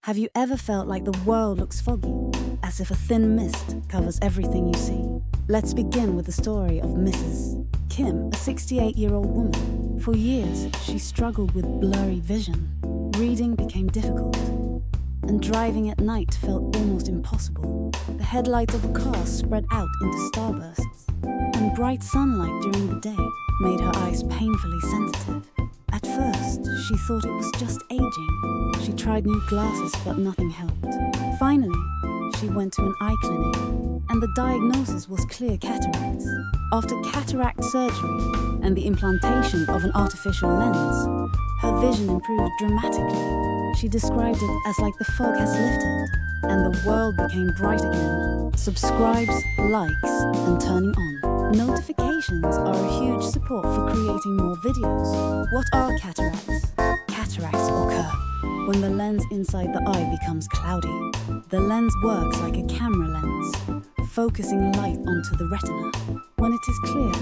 Have you ever felt like the world looks foggy, as if a thin mist covers everything you see? Let's begin with the story of Mrs. Kim, a 68-year-old woman. For years, she struggled with blurry vision. Reading became difficult, and driving at night felt almost impossible. The headlights of a car spread out into starbursts, and bright sunlight during the day made her eyes painfully sensitive. At first, she thought it was just aging. She tried new glasses, but nothing helped. Finally, she went to an eye clinic, and the diagnosis was clear cataracts. After cataract surgery and the implantation of an artificial lens, her vision improved dramatically. She described it as like the fog has lifted, and the world became bright again. Subscribes, likes, and turning on. Notifications are a huge support for creating more videos. What are cataracts? Cataracts occur when the lens inside the eye becomes cloudy. The lens works like a camera lens, focusing light onto the retina. When it is clear,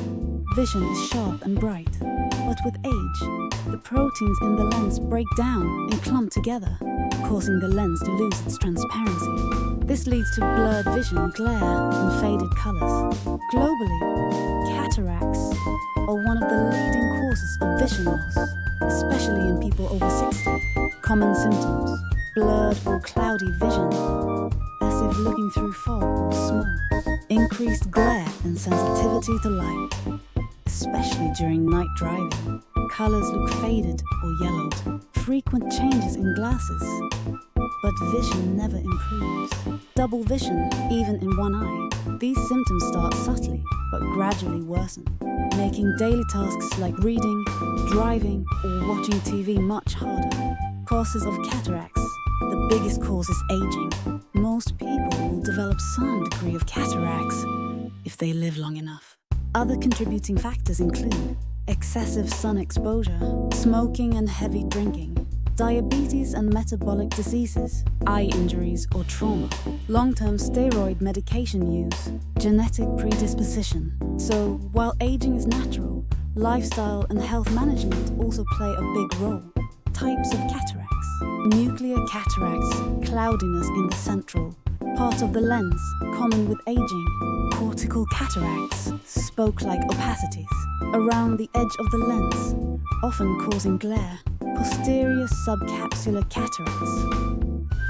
vision is sharp and bright. But with age, the proteins in the lens break down and clump together, causing the lens to lose its transparency. This leads to blurred vision, glare, and faded colors. Globally, cataracts are one of the leading causes of vision loss, especially in people over 60. Common symptoms: blurred or cloudy vision, as if looking through fog or smoke. Increased glare and sensitivity to light, especially during night driving. Colors look faded or yellowed. Frequent changes in glasses, but vision never improves. Double vision, even in one eye. These symptoms start subtly, but gradually worsen, making daily tasks like reading, driving, or watching TV much harder. Causes of cataracts. The biggest cause is aging. Most people will develop some degree of cataracts if they live long enough. Other contributing factors include excessive sun exposure, smoking and heavy drinking, diabetes and metabolic diseases, eye injuries or trauma, long-term steroid medication use, genetic predisposition. So, while aging is natural, lifestyle and health management also play a big role. Types of cataracts. Nuclear cataracts, cloudiness in the central part of the lens, common with aging. Cortical cataracts, spoke-like opacities, around the edge of the lens, often causing glare. Posterior subcapsular cataracts,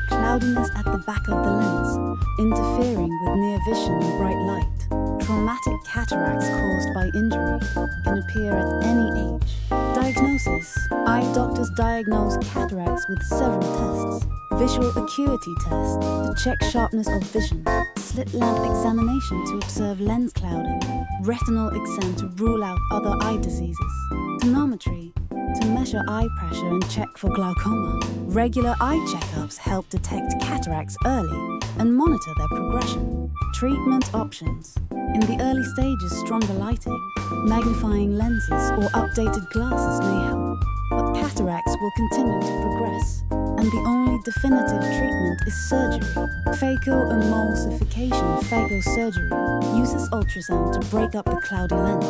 cloudiness at the back of the lens, interfering with near vision and bright light. Traumatic cataracts caused by injury can appear at any age. Diagnosis. Eye doctors diagnose cataracts with several tests. Visual acuity test to check sharpness of vision. Slit lamp examination to observe lens clouding. Retinal exam to rule out other eye diseases. Tonometry to measure eye pressure and check for glaucoma. Regular eye checkups help detect cataracts early and monitor their progression. Treatment options. In the early stages, stronger lighting, magnifying lenses, or updated glasses may help. But cataracts will continue to progress, and the only definitive treatment is surgery. Phacoemulsification phagosurgery uses ultrasound to break up the cloudy lens.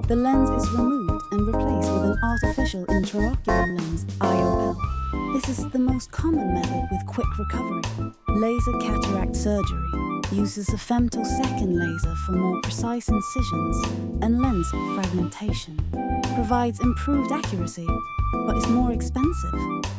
The lens is removed and replaced with an artificial intraocular lens, IOL. This is the most common method with quick recovery. Laser cataract surgery uses a femtosecond laser for more precise incisions and lens fragmentation. Provides improved accuracy, but is more expensive.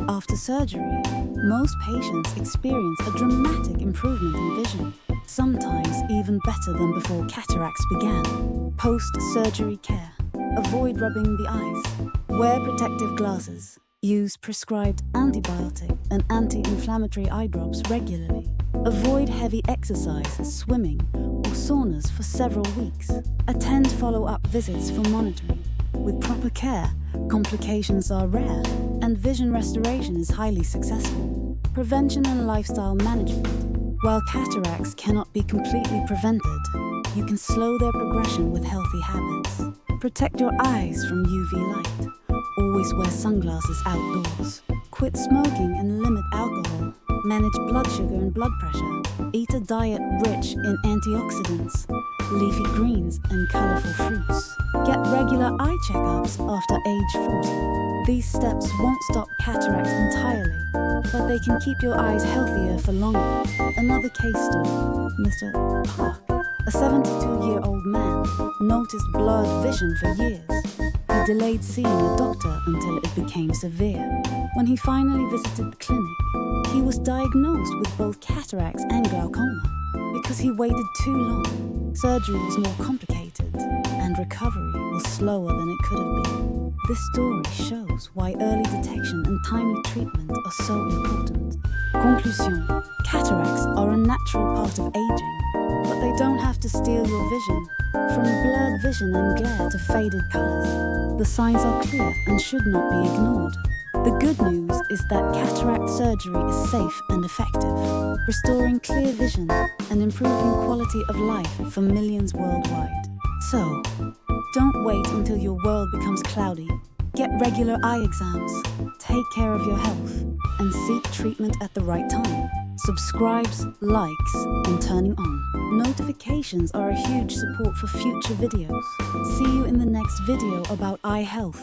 After surgery, most patients experience a dramatic improvement in vision, sometimes even better than before cataracts began. Post-surgery care. Avoid rubbing the eyes. Wear protective glasses. Use prescribed antibiotic and anti-inflammatory eye drops regularly. Avoid heavy exercise, swimming, or saunas for several weeks. Attend follow-up visits for monitoring. With proper care, complications are rare, and vision restoration is highly successful. Prevention and lifestyle management. While cataracts cannot be completely prevented, you can slow their progression with healthy habits. Protect your eyes from UV light. Always wear sunglasses outdoors. Quit smoking and limit alcohol. Manage blood sugar and blood pressure. Eat a diet rich in antioxidants, leafy greens, and colorful fruits. Get regular eye checkups after age 40. These steps won't stop cataracts entirely, but they can keep your eyes healthier for longer. Another case story, Mr. Park. A 72-year-old man noticed blurred vision for years. He delayed seeing a doctor until it became severe. When he finally visited the clinic, he was diagnosed with both cataracts and glaucoma. Because he waited too long, surgery was more complicated and recovery was slower than it could have been. This story shows why early detection and timely treatment are so important. Conclusion: cataracts are a natural part of aging, but they don't have to steal your vision. From blurred vision and glare to faded colors, the signs are clear and should not be ignored. The good news is that cataract surgery is safe and effective, restoring clear vision and improving quality of life for millions worldwide. So, don't wait until your world becomes cloudy. Get regular eye exams, take care of your health, and seek treatment at the right time. Subscribes, likes, and turning on. Notifications are a huge support for future videos. See you in the next video about eye health.